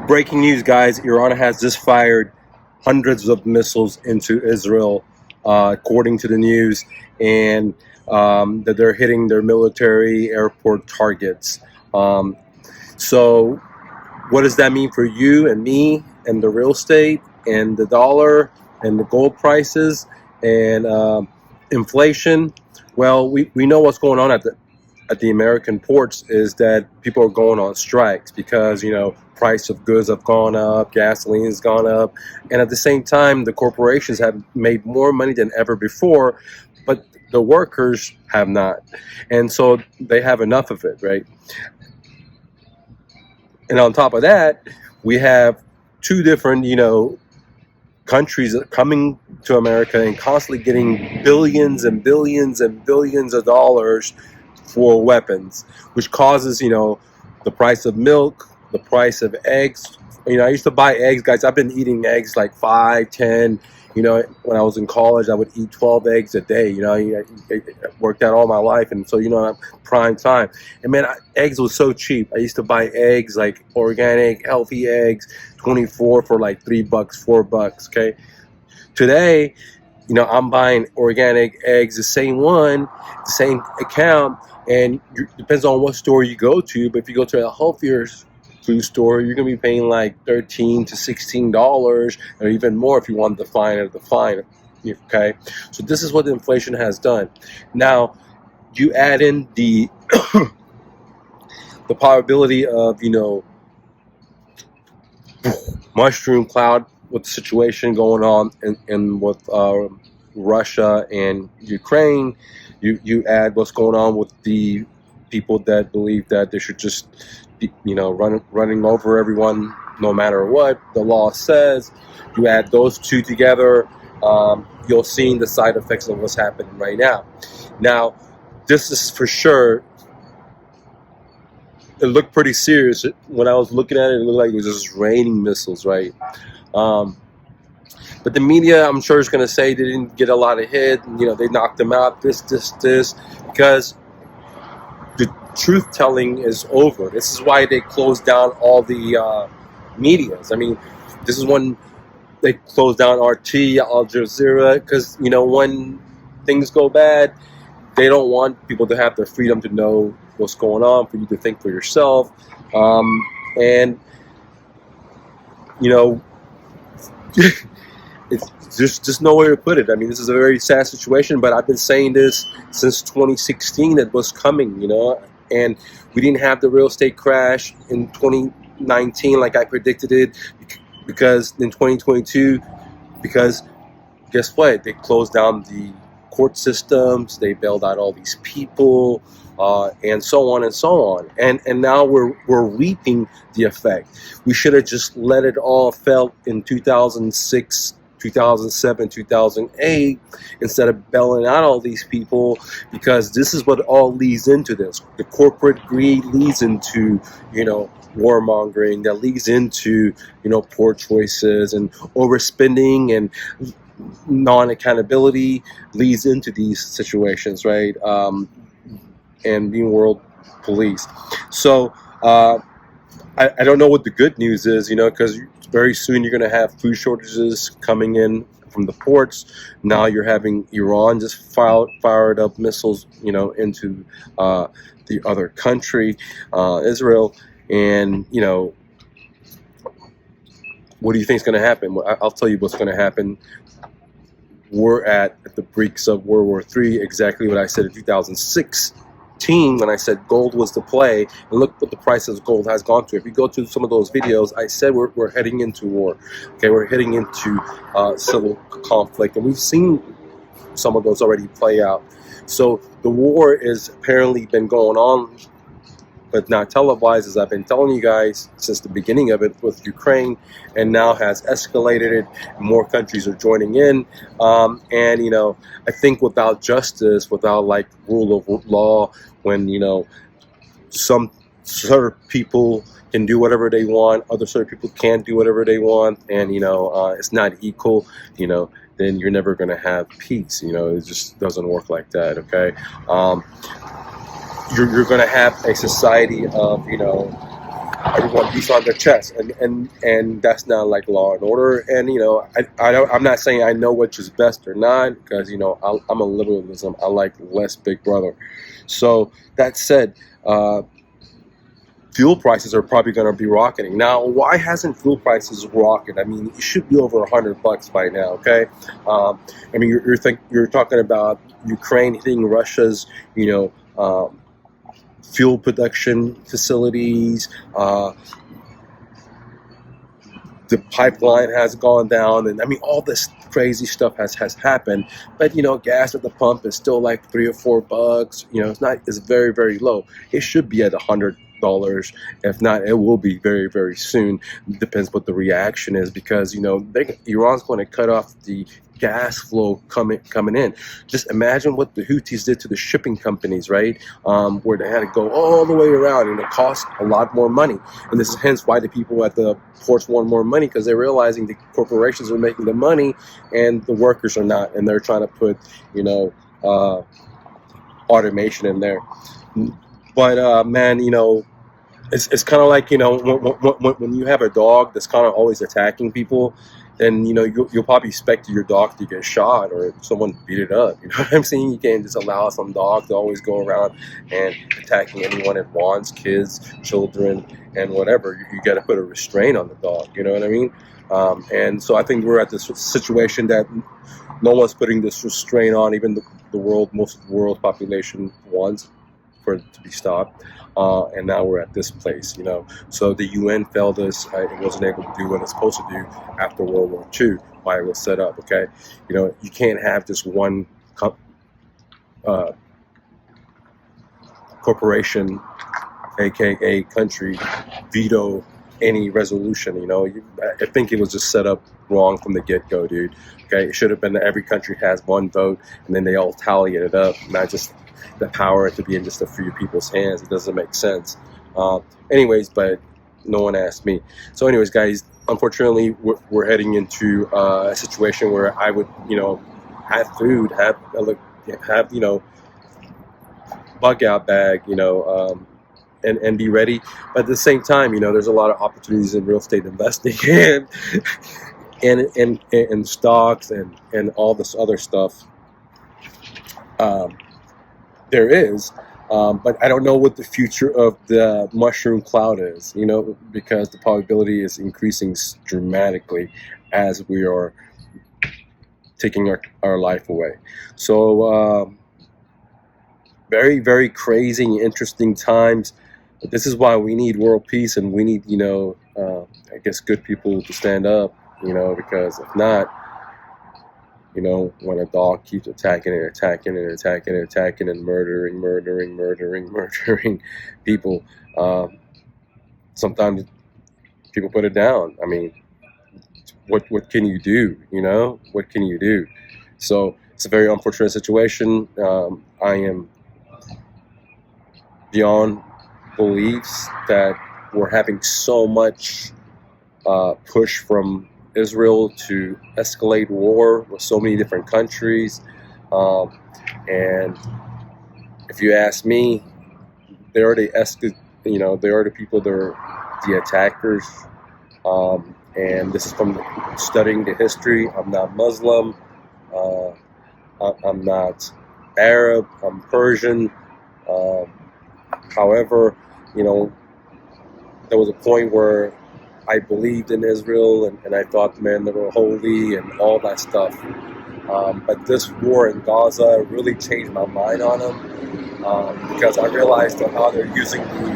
Breaking news, guys. Iran has just fired hundreds of missiles into Israel, according to the news, and that they're hitting their military airport targets. Um, so, what does that mean for you and me and the real estate and the dollar and the gold prices and inflation? Well, we know what's going on at the American ports is that people are going on strikes because, price of goods have gone up, gasoline's gone up, and at the same time, the corporations have made more money than ever before, but the workers have not. And so they have enough of it, right? And on top of that, we have two different, countries coming to America and constantly getting billions and billions and billions of dollars for weapons, which causes, the price of milk, the price of eggs. I used to buy eggs, guys. I've been eating eggs like 5, 10. When I was in college, I would eat 12 eggs a day. I worked out all my life, and so prime time. And man, eggs was so cheap. I used to buy eggs, like organic, healthy eggs, 24 for like $3, $4. Okay, today, I'm buying organic eggs, the same one, the same account, and it depends on what store you go to. But if you go to a healthier food store, you're gonna be paying like $13 to $16 or even more if you want the fine of the fine. Okay, so this is what the inflation has done. Now you add in the the probability of mushroom cloud with the situation going on in with Russia and Ukraine. You add what's going on with the people that believe that they should just be, running over everyone no matter what the law says. You add those two together, you'll see the side effects of what's happening right now. Now, this is for sure. It looked pretty serious when I was looking at it. It looked like it was just raining missiles, right? But the media, I'm sure, is going to say they didn't get a lot of hit. They knocked them out. This, because the truth telling is over. This is why they closed down all the medias. I mean, this is when they closed down RT, Al Jazeera, because when things go bad, they don't want people to have the freedom to know what's going on, for you to think for yourself, and it's just no way to put it. I mean, this is a very sad situation, but I've been saying this since 2016 that was coming, and we didn't have the real estate crash in 2019 like I predicted it, because in 2022, because guess what? They closed down the court systems, they bailed out all these people, and so on and so on. And now we're reaping the effect. We should have just let it all felt in 2006, 2007, 2008, instead of bailing out all these people, because this is what all leads into this. The corporate greed leads into, warmongering, that leads into, poor choices, and overspending and non-accountability leads into these situations, right? And being world police. So I don't know what the good news is, because very soon you're going to have food shortages coming in from the ports. Now you're having Iran just fired up missiles, into the other country, Israel, and what do you think is going to happen? Well, I'll tell you what's going to happen. We're at the brink of World War III, exactly what I said in 2016 when I said gold was the play, and look what the price of gold has gone to. If you go to some of those videos, I said we're heading into war. Okay, we're heading into civil conflict, and we've seen some of those already play out. So the war is apparently been going on, but not televised, as I've been telling you guys since the beginning of it with Ukraine, and now has escalated it. More countries are joining in, and I think without justice, without like rule of law, when some sort of people can do whatever they want, other sort of people can't do whatever they want, and it's not equal, then you're never going to have peace. It just doesn't work like that. Okay. You're going to have a society of, everyone beats on their chest, and that's not like Law and Order. And I'm not saying I know which is best or not, because I'm a liberalism. I like less Big Brother. So that said, fuel prices are probably going to be rocketing. Now, why hasn't fuel prices rocketed? I mean, it should be over $100 by now. Okay, I mean, you're talking about Ukraine hitting Russia's, fuel production facilities. The pipeline has gone down, and I mean, all this crazy stuff has happened. But gas at the pump is still like $3 or $4. It's very, very low. It should be at $100. If not, it will be very, very soon. Depends what the reaction is, because Iran's going to cut off the gas flow coming in. Just imagine what the Houthis did to the shipping companies, right? Where they had to go all the way around, and it cost a lot more money. And this is hence why the people at the ports want more money, because they're realizing the corporations are making the money and the workers are not, and they're trying to put automation in there. But man, it's kind of like when you have a dog that's kind of always attacking people, then you'll probably expect your dog to get shot or someone beat it up. You know what I'm saying? You can't just allow some dog to always go around and attacking anyone it wants, kids, children, and whatever. You got to put a restraint on the dog. You know what I mean? And so I think we're at this situation that no one's putting this restraint on. Even most of the world's population wants for it to be stopped. And now we're at this place, So the UN failed us. It wasn't able to do what it's supposed to do after World War II, why it was set up, okay? You can't have just one corporation, aka country, veto any resolution. I think it was just set up wrong from the get-go, dude. Okay, it should have been that every country has one vote, and then they all tally it up, not just the power to be in just a few people's hands. It doesn't make sense. Anyways, but no one asked me. So anyways, guys, unfortunately, we're heading into a situation where I would, have food, have bug out bag, and be ready. But at the same time, there's a lot of opportunities in real estate investing and stocks and all this other stuff. There is, but I don't know what the future of the mushroom cloud is, because the probability is increasing dramatically as we are taking our life away. So very, very crazy, interesting times. But this is why we need world peace, and we need, I guess, good people to stand up, because if not, when a dog keeps attacking and murdering people, sometimes people put it down. I mean, what can you do? What can you do? So it's a very unfortunate situation. I am beyond beliefs that we're having so much push from Israel to escalate war with so many different countries, and if you ask me, they already they are the people that are the attackers, and this is from studying the history. I'm not Muslim, I'm not Arab, I'm Persian. However, there was a point where I believed in Israel, and I thought, man, they were holy and all that stuff. But this war in Gaza really changed my mind on them, because I realized that how they're using the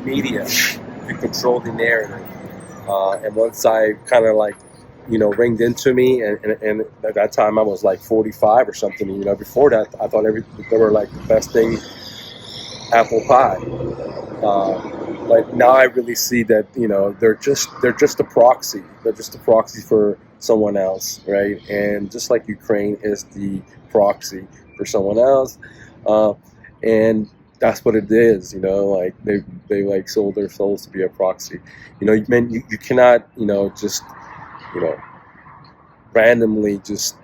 media to control the narrative. And once I kind of ringed into me, and at that time I was like 45 or something. Before that, I thought they were like the best thing, apple pie. But now I really see that they're just a proxy. They're just a proxy for someone else, right? And just like Ukraine is the proxy for someone else, and that's what it is. They sold their souls to be a proxy. You cannot just randomly just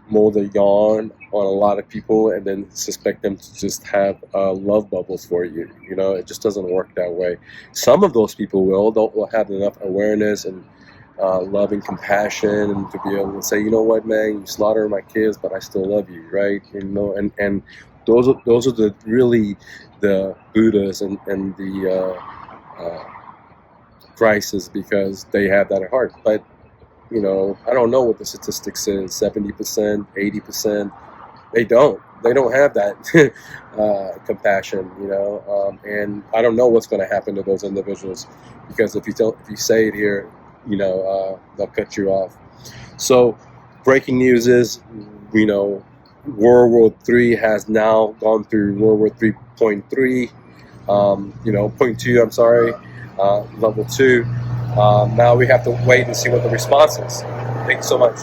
mold a yarn on a lot of people and then suspect them to just have love bubbles for you. You know, it just doesn't work that way. Some of those people will have enough awareness and love and compassion, and to be able to say, you know what, man, you slaughtered my kids, but I still love you, right? You know, and those are the really the Buddhas and the Christs, because they have that at heart. But you know, I don't know what the statistics is, 70%, 80%. They don't have that compassion, you know, and I don't know what's going to happen to those individuals, because if you say it here, you know, they'll cut you off. So breaking news is, you know, World War III has now gone through World War 3.3, you know, point two, I'm sorry, level 2. Now we have to wait and see what the response is. Thank you so much.